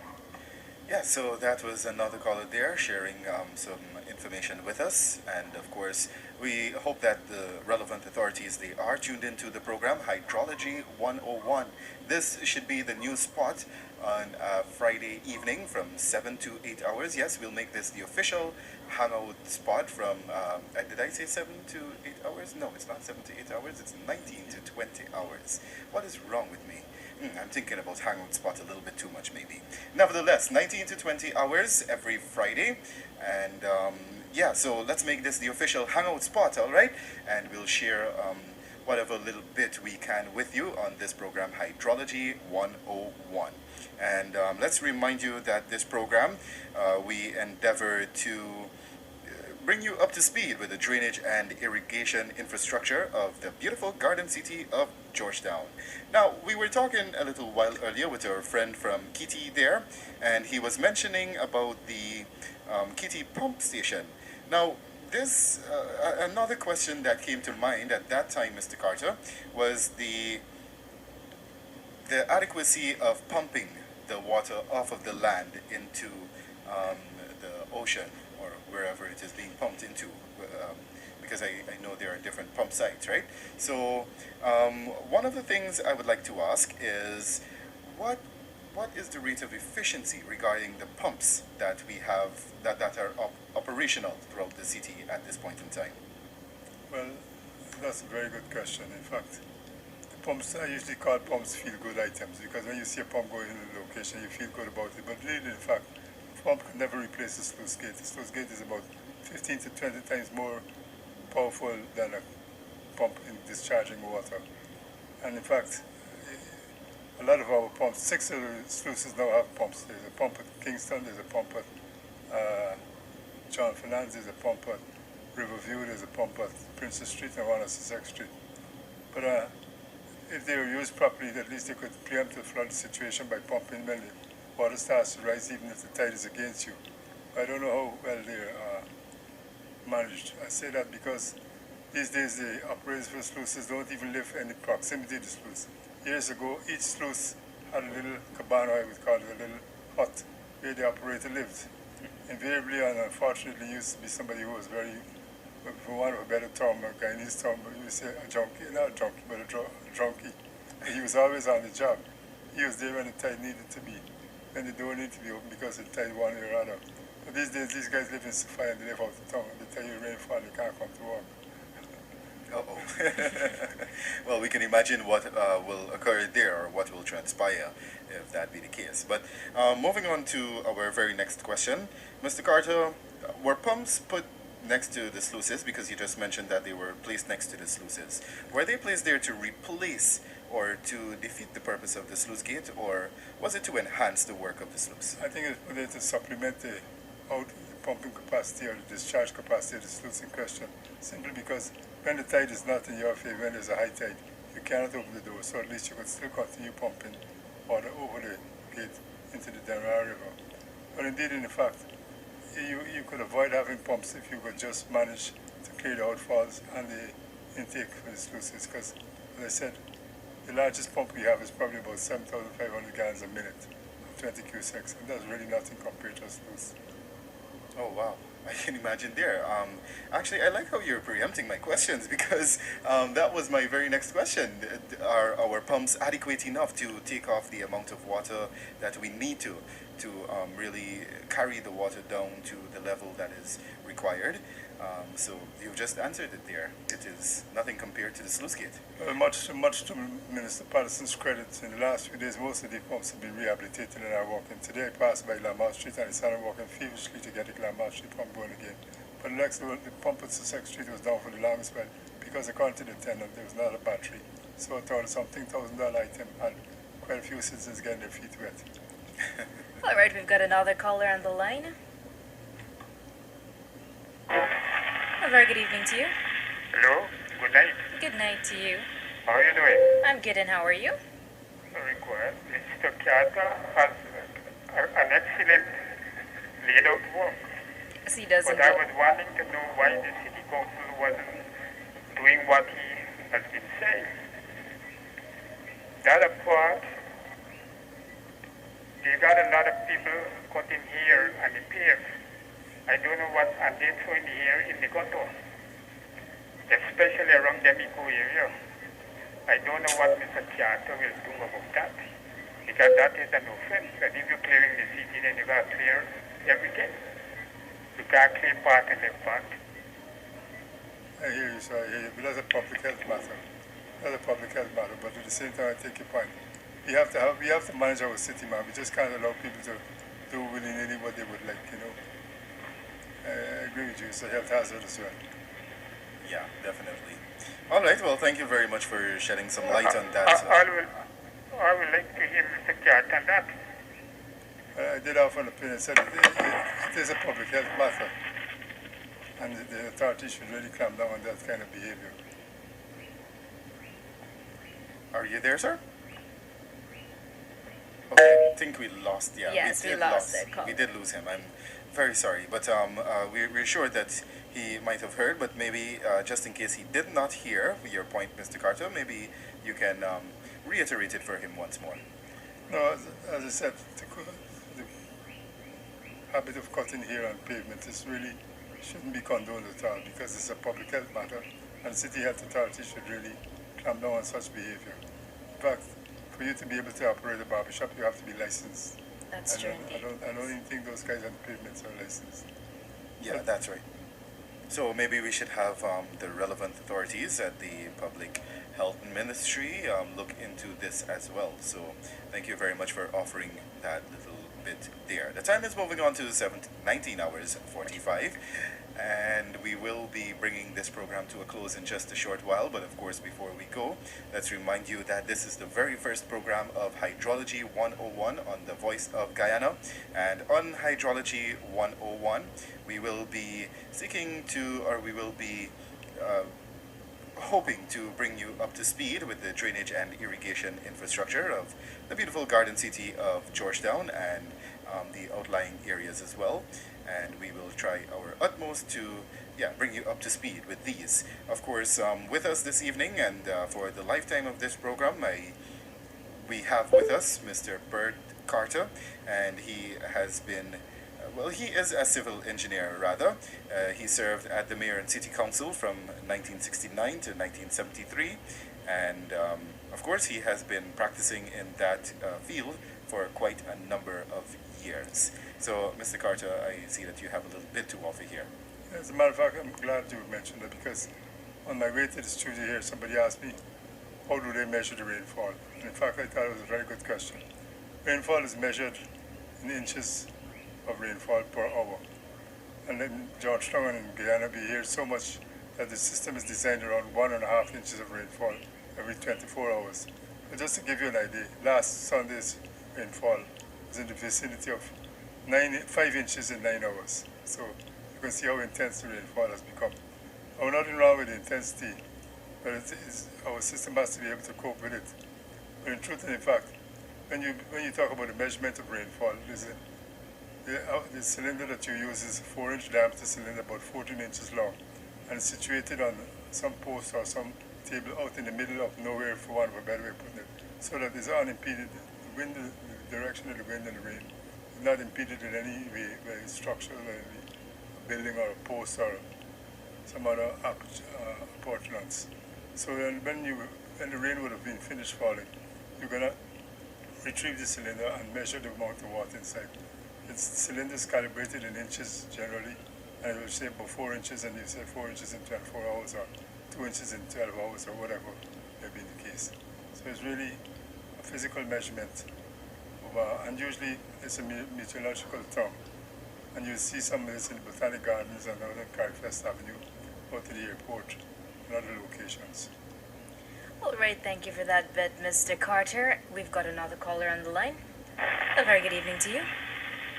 Yeah, so that was another caller there sharing some information with us. And of course, we hope that the relevant authorities, they are tuned into the program Hydrology 101. This should be the new spot on Friday evening from 7 to 8 hours. Yes, we'll make this the official hangout spot from, did I say 7 to 8 hours? No, it's not 7 to 8 hours, it's 19 to 20 hours. What is wrong with me? I'm thinking about hangout spot a little bit too much, maybe. Nevertheless, 19 to 20 hours every Friday. And so let's make this the official hangout spot, all right? And we'll share whatever little bit we can with you on this program, Hydrology 101. And let's remind you that this program, we endeavor to bring you up to speed with the drainage and irrigation infrastructure of the beautiful garden city of Georgetown. Now, we were talking a little while earlier with our friend from Kitty there, and he was mentioning about the Kitty pump station. Now, this another question that came to mind at that time, Mr. Carter, was the adequacy of pumping the water off of the land into the ocean or wherever it is being pumped into. Because I know there are different pump sites, right? So one of the things I would like to ask is what is the rate of efficiency regarding the pumps that we have that are operational throughout the city at this point in time? Well, that's a very good question. In fact, the pumps, I usually call pumps feel-good items because when you see a pump going in a location, you feel good about it. But really, in fact, a pump can never replace the sluice gate. The sluice gate is about 15 to 20 times more powerful than a pump in discharging water. And in fact, a lot of our pumps, 6 of the sluices now have pumps. There's a pump at Kingston, there's a pump at John Fernandez, there's a pump at Riverview, there's a pump at Princess Street and one at Sussex Street. But if they were used properly, at least they could preempt the flood situation by pumping when the water starts to rise, even if the tide is against you. I don't know how well they're managed. I say that because these days the operators for sluices don't even live in the proximity of the sluice. Years ago, each sluice had a little cabana, I would call it, a little hut where the operator lived. Invariably and unfortunately used to be somebody who was very, for want of a better term, a Guyanese term, you would say a junkie, not a junkie, but a drunkie. He was always on the job. He was there when the tide needed to be, when the door needed to be open because the tide one way or other. But these days, these guys live in Sophia and they live out of town. They tell you rain fall, they can't come to work. Uh-oh. Well, we can imagine what will occur there or what will transpire if that be the case. But moving on to our very next question, Mr. Carter, were pumps put next to the sluices, because you just mentioned that they were placed next to the sluices? Were they placed there to replace or to defeat the purpose of the sluice gate, or was it to enhance the work of the sluice? I think it's put there to supplement the pumping capacity or the discharge capacity of the sluice in question, simply because when the tide is not in your favor, when there's a high tide, you cannot open the door, so at least you could still continue pumping water over the gate into the Denver River. But indeed, in fact, you could avoid having pumps if you could just manage to clear the outfalls and the intake for the sluices, because, as I said, the largest pump we have is probably about 7,500 gallons a minute of 20 cusecs, and that's really nothing compared to a sluice. Oh, wow. I can imagine there. Actually, I like how you're preempting my questions because that was my very next question. Are our pumps adequate enough to take off the amount of water that we need to really carry the water down to the level that is required? So you've just answered it there. It is nothing compared to the sluice gate. Much to Minister Patterson's credit, in the last few days, most of the pumps have been rehabilitated and are working. Today I passed by Lamar Street and I started working feverishly to get the Lamar Street pump going again. But next, the pump at Sussex Street was down for the longest while because according to the tenant, there was not a battery. So I thought something $1,000 item and quite a few citizens getting their feet wet. All right, we've got another caller on the line. A very good evening to you. Hello, good night. Good night to you. How are you doing? I'm good, and how are you? Very good. Mr. Carter has an excellent laid out work. Yes, he doesn't. But I was wanting to know why the city council wasn't doing what he has been saying. The other part, they got a lot of people cutting here and the pier. I don't know what, and they're throwing here in the gutter, especially around the Miko area. I don't know what Mr. Carter will do about that, because that is an offense. And if you're clearing the city, then you got to clear everything. You can't clear part and left part. I hear you, sir. I hear you. But that's a public health matter. That's a public health matter. But at the same time, I take your point. We have to manage our city, man. We just can't allow people to do willy-nilly what they would like, you know. I agree with you. It's a health hazard as well. Yeah, definitely. All right. Well, thank you very much for shedding some light on that. I would like to hear Mr. Carter on that. I did offer an opinion. Said it is a public health matter. and the authorities should really clamp down on that kind of behavior. Are you there, sir? Okay, I think we lost. Yeah, Yes, we lost that call. We did lose him. I'm very sorry, but we're sure that he might have heard. But maybe just in case he did not hear your point, Mr. Carter, maybe you can reiterate it for him once more. No, as I said, the habit of cutting here on pavement is really shouldn't be condoned at all because it's a public health matter, and city health authorities should really clamp down on such behavior. In fact, for you to be able to operate a barbershop, you have to be licensed. That's true indeed. I don't even think those guys on pavements are licensed. Yeah, that's right. So maybe we should have the relevant authorities at the Public Health Ministry look into this as well. So thank you very much for offering that little bit there. The time is moving on to 19 hours 45, and we will be bringing this program to a close in just a short while. But of course, before we go, let's remind you that this is the very first program of Hydrology 101 on the Voice of Guyana. And on Hydrology 101, we will be hoping to bring you up to speed with the drainage and irrigation infrastructure of the beautiful garden city of Georgetown and the outlying areas as well. And we will try our utmost to bring you up to speed with these. Of course, with us this evening and for the lifetime of this program, we have with us Mr. Bert Carter, and he has been he is a civil engineer, rather. He served at the mayor and city council from 1969 to 1973, and of course he has been practicing in that field for quite a number of years. So, Mr. Carter, I see that you have a little bit to offer here. As a matter of fact, I'm glad you mentioned that because on my way to the studio here, somebody asked me, how do they measure the rainfall? And in fact, I thought it was a very good question. Rainfall is measured in inches of rainfall per hour. And in Georgetown and in Guyana, we hear so much that the system is designed around 1.5 inches of rainfall every 24 hours. But just to give you an idea, last Sunday's rainfall was in the vicinity of 5 inches in 9 hours. So you can see how intense the rainfall has become. Now, nothing wrong with the intensity, but our system has to be able to cope with it. But in truth and in fact, when you talk about the measurement of rainfall, the cylinder that you use is a 4-inch diameter cylinder, about 14 inches long, and it's situated on some post or some table out in the middle of nowhere, for want of a better way of putting it, so that it's unimpeded. The direction of the wind and the rain is not impeded in any way by a structure, like a building or a post or some other appurtenance. So when the rain would have been finished falling, you're gonna retrieve the cylinder and measure the amount of water inside. The cylinder is calibrated in inches generally, and it will say about 4 inches, and you say 4 inches in 24 hours, or 2 inches in 12 hours, or whatever may be the case. So it's really a physical measurement, and usually it's a meteorological term. And you see some of this in the Botanic Gardens and out on Carifest Avenue, out to the airport, and other locations. All right, thank you for that bit, Mr. Carter. We've got another caller on the line. A very good evening to you.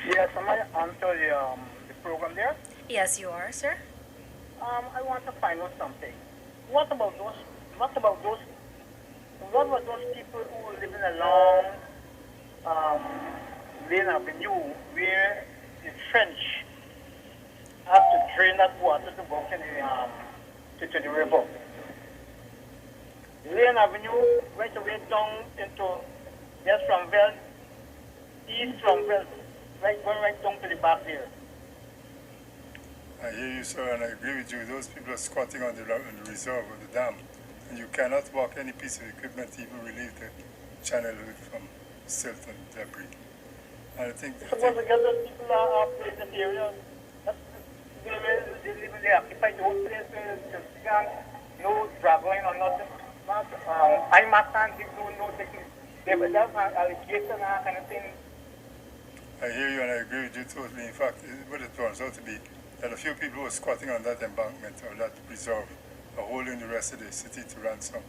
Yes, am I onto the program there? Yes, you are, sir. I want to find out something. What about those people who live in along Lane Avenue where the French have to drain that water to go to the river? Lane Avenue right away down into from Veld, east from Veld, going right down to the back there. I hear you, sir, and I agree with you. Those people are squatting on the reserve of the dam, and you cannot walk any piece of equipment to even relieve the channel from silt and debris. And I think those people are in the area. They occupy those places, no traveling or nothing. I must do no technique. They will have allegation and kind of thing. I hear you, and I agree with you totally. In fact, what it turns out to be that a few people who are squatting on that embankment or that reserve are holding the rest of the city to ransom,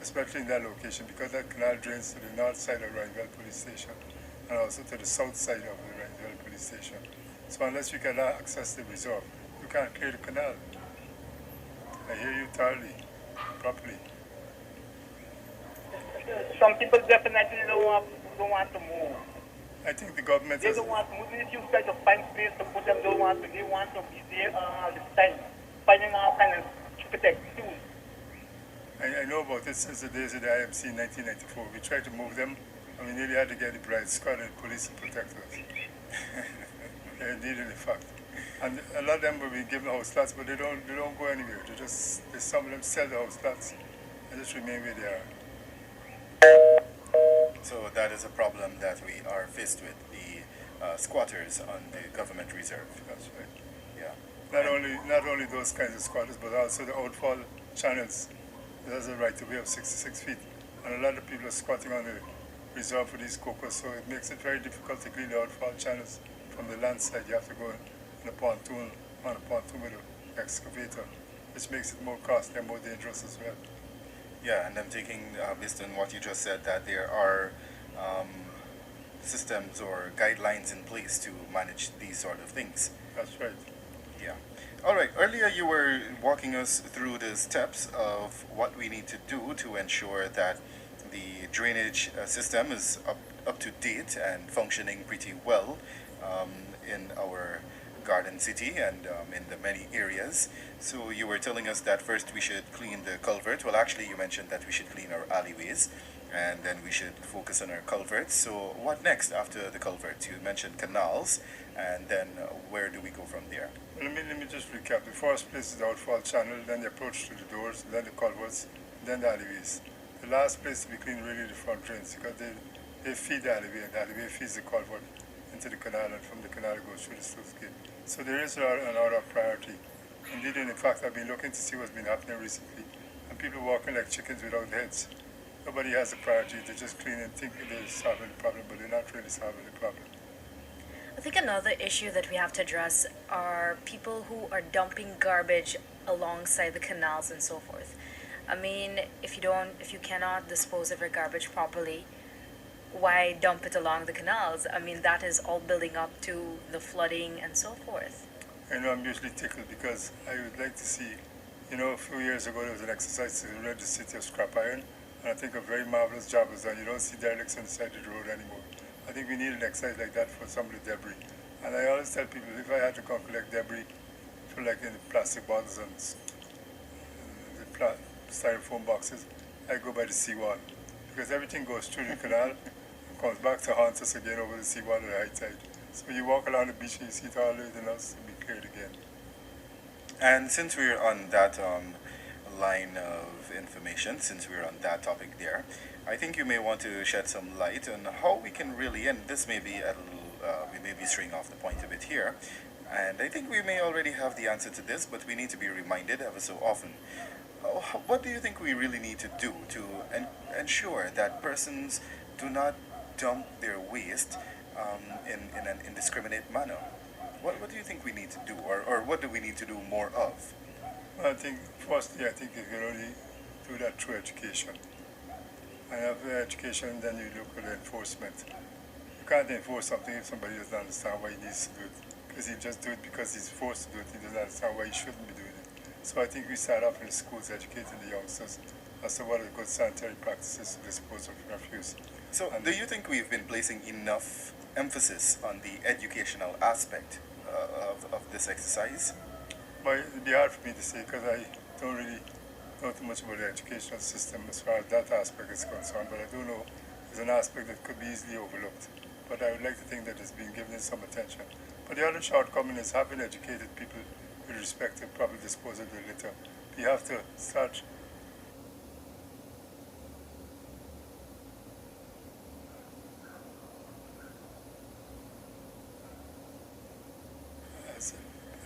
especially in that location, because that canal drains to the north side of Rhineville Police Station and also to the south side of the Rhineville Police Station. So unless you can access the reserve, you can't clear the canal. I hear you thoroughly, properly. Some people definitely don't want to move. I think the government They has... don't want to move. If you try to find place to put them, they want to be there all the time, finding all kind of stupid excuse. I know about it since the days of the IMC in 1994. We tried to move them, and we nearly had to get the Bright Squad and the police to protect us. Yeah, indeed, in fact. And a lot of them will be given house lots, but they don't go anywhere. Some of them sell the house lots and just remain where they are. So that is a problem that we are faced with, the squatters on the government reserve. That's right. Yeah. Not only those kinds of squatters, but also the outfall channels. There's a right to way of 66 feet. And a lot of people are squatting on the reserve for these cocos, so it makes it very difficult to clean the outfall channels from the land side. You have to go on a pontoon with an excavator, which makes it more costly and more dangerous as well. Yeah, and I'm taking, based on what you just said, that there are systems or guidelines in place to manage these sort of things. That's right. Yeah. All right. Earlier you were walking us through the steps of what we need to do to ensure that the drainage system is up to date and functioning pretty well in our garden city and in the many areas. So you were telling us that first we should clean the culvert. Well, actually you mentioned that we should clean our alleyways and then we should focus on our culverts. So what next after the culverts? You mentioned canals, and then where do we go from there? Let me just recap. The first place is the outfall channel, then the approach to the doors, then the culverts, then the alleyways. The last place to be cleaned really the front drains, because they feed the alleyway, and the alleyway feeds the culvert into the canal, and from the canal it goes through the sluice gate. So there is an order of priority. Indeed, and in fact, I've been looking to see what's been happening recently, and people walking like chickens without heads. Nobody has a priority. They just clean and think they're solving the problem, but they're not really solving the problem. I think another issue that we have to address are people who are dumping garbage alongside the canals and so forth. I mean, if you cannot dispose of your garbage properly, why dump it along the canals? I mean, that is all building up to the flooding and so forth. I know I'm usually tickled because I would like to see, a few years ago there was an exercise to rid the city of scrap iron, and I think a very marvelous job was done. You don't see derelicts on the side of the road anymore. I think we need an exercise like that for some of the debris. And I always tell people, if I had to come collect debris for like in the plastic bottles and the styrofoam boxes, I go by the seawall. Because everything goes through the canal and comes back to haunt us again over the seawall at the high tide. So when you walk along the beach and you see it all the way to the house, it'll be cleared again. And since we're on that line of information, since we're on that topic there, I think you may want to shed some light on how we can really, and this may be a little, we may be straying off the point a bit here, and I think we may already have the answer to this, but we need to be reminded ever so often. What do you think we really need to do to ensure that persons do not dump their waste in an indiscriminate manner? What do you think we need to do, or what do we need to do more of? Well, I think, firstly, you can only do that through education. And after education, then you look at enforcement. You can't enforce something if somebody doesn't understand why he needs to do it. Because he just do it because he's forced to do it. He doesn't understand why he shouldn't be doing it. So I think we start off in the schools educating the youngsters as to what are good sanitary practices to dispose of refuse. So do you think we've been placing enough emphasis on the educational aspect of this exercise? Well, it'd be hard for me to say because I don't really know too much about the educational system as far as that aspect is concerned, but I do know there's an aspect that could be easily overlooked. But I would like to think that it's been given some attention. But the other shortcoming is having educated people with respect to proper disposal of the litter. You have to start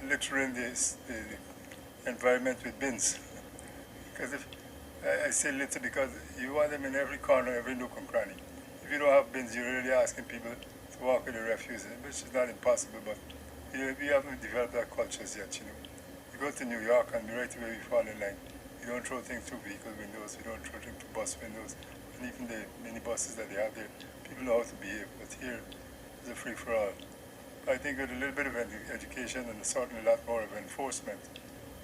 littering the environment with bins. Because if I say litter because you want them in every corner, every nook and cranny. If you don't have bins, you're really asking people to walk with the refuse, which is not impossible, but we haven't developed that cultures yet, You go to New York and right away we fall in line. You don't throw things through vehicle windows, you don't throw things through bus windows, and even the mini buses that they have there, people know how to behave, but here it's a free-for-all. I think with a little bit of education and certainly a lot more of enforcement,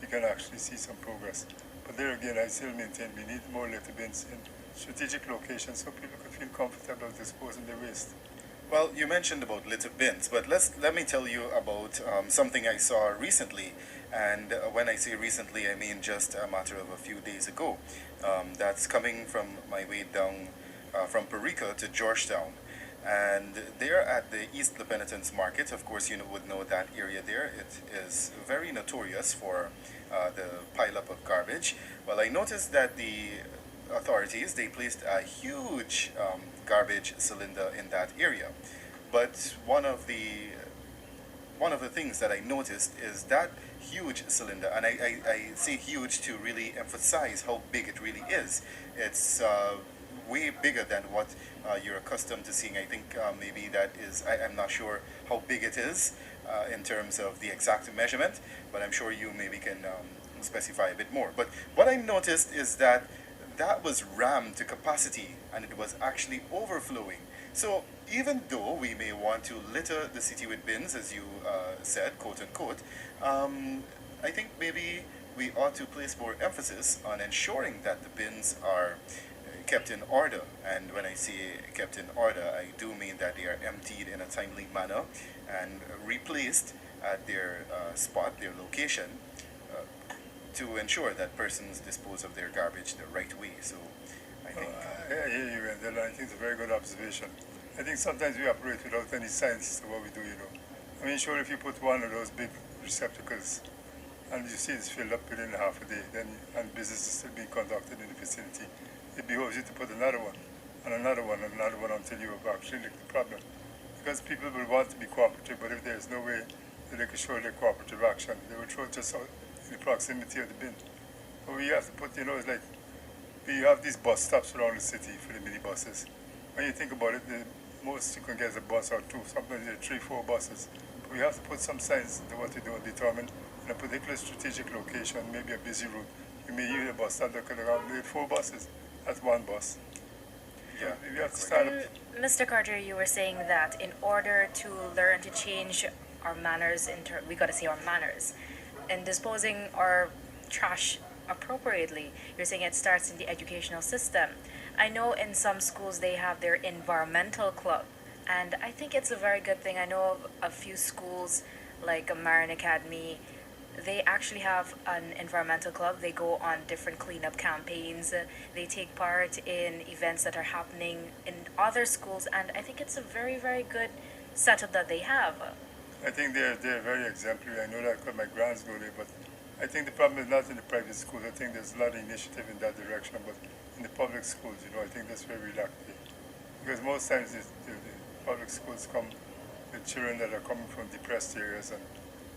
we can actually see some progress. But there again, I still maintain we need more litter bins in strategic locations so people can feel comfortable disposing their waste. Well, you mentioned about litter bins, but let me tell you about something I saw recently. And when I say recently, I mean just a matter of a few days ago. That's coming from my way down from Perica to Georgetown. And there at the East La Penitence Market, of course, would know that area there. It is very notorious for the pileup of garbage. Well, I noticed that the authorities, they placed a huge garbage cylinder in that area. But one of the things that I noticed is that huge cylinder, and I say huge to really emphasize how big it really is. It's way bigger than what you're accustomed to seeing. I think maybe that is, I'm not sure how big it is in terms of the exact measurement, but I'm sure you maybe can specify a bit more. But what I noticed is that that was rammed to capacity and it was actually overflowing. So even though we may want to litter the city with bins, as you said, quote unquote, I think maybe we ought to place more emphasis on ensuring that the bins are kept in order. And when I say kept in order, I do mean that they are emptied in a timely manner and replaced at their spot, their location, to ensure that persons dispose of their garbage the right way. So I think... I hear you, Wendell. I think it's a very good observation. I think sometimes we operate without any science to what we do. I mean, sure, if you put one of those big receptacles and you see it's filled up within half a day, and business is still being conducted in the vicinity, it behoves you to put another one, and another one, and another one until you have actually licked the problem. Because people will want to be cooperative, but if there's no way that they can show their cooperative action, they will throw it just out in the proximity of the bin. But we have to put, it's like, we have these bus stops around the city for the minibuses. When you think about it, the most you can get is a bus or two, sometimes there are 3, 4 buses. But we have to put some science into what we do and determine in a particular strategic location, maybe a busy route, you may use a bus stop that could accommodate 4 buses. That's one bus. Yeah, we have to stand up. Mr. Carter, you were saying that in order to learn to change our manners, we got to see our manners in disposing our trash appropriately. You're saying it starts in the educational system. I know in some schools they have their environmental club, and I think it's a very good thing. I know of a few schools like Marin Academy. They actually have an environmental club. They go on different cleanup campaigns. They take part in events that are happening in other schools, and I think it's a very, very good setup that they have. I think they're very exemplary. I know that because my grands go there, but I think the problem is not in the private schools. I think there's a lot of initiative in that direction, but in the public schools, I think that's where we lack it. Because most times the public schools come with children that are coming from depressed areas and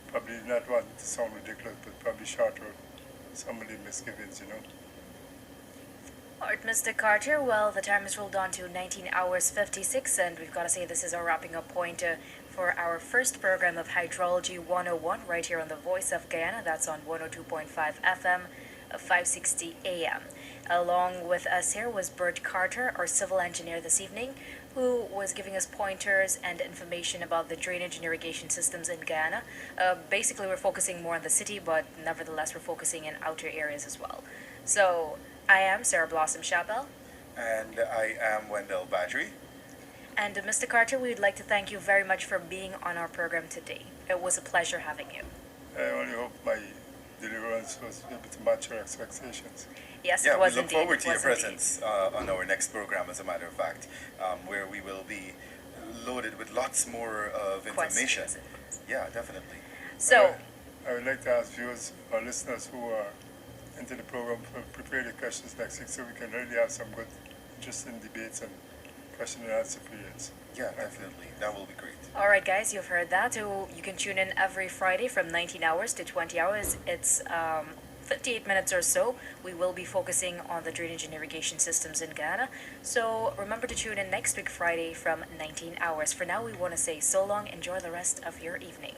probably not wanting to sound ridiculous, but probably short of some of the misgivings. All right, Mr. Carter, well, the time has rolled on to 19 hours 56, and we've got to say this is our wrapping up point for our first program of Hydrology 101 right here on the Voice of Guyana. That's on 102.5 FM, 560 AM. Along with us here was Bert Carter, our civil engineer this evening, who was giving us pointers and information about the drainage and irrigation systems in Guyana. Basically, we're focusing more on the city, but nevertheless, we're focusing in outer areas as well. So, I am Sarah Blossom Chabelle. And I am Wendell Badgery. And Mr. Carter, we would like to thank you very much for being on our program today. It was a pleasure having you. I only hope my deliverance was able to match your expectations. Yes, Yeah, it was we look indeed. forward It to your was indeed. presence on our next program, as a matter of fact, where we will be loaded with lots more of information. Questions. Yeah, definitely. So, I would like to ask viewers or listeners who are into the program to prepare the questions next week so we can really have some good, interesting debates and question and answer periods. Yeah, definitely. That will be great. all right, guys, you've heard that. So you can tune in every Friday from 19 hours to 20 hours. It's 58 minutes or so. We will be focusing on the drainage and irrigation systems in Guyana. So remember to tune in next week, Friday, from 19 hours. For now, we want to say so long. Enjoy the rest of your evening.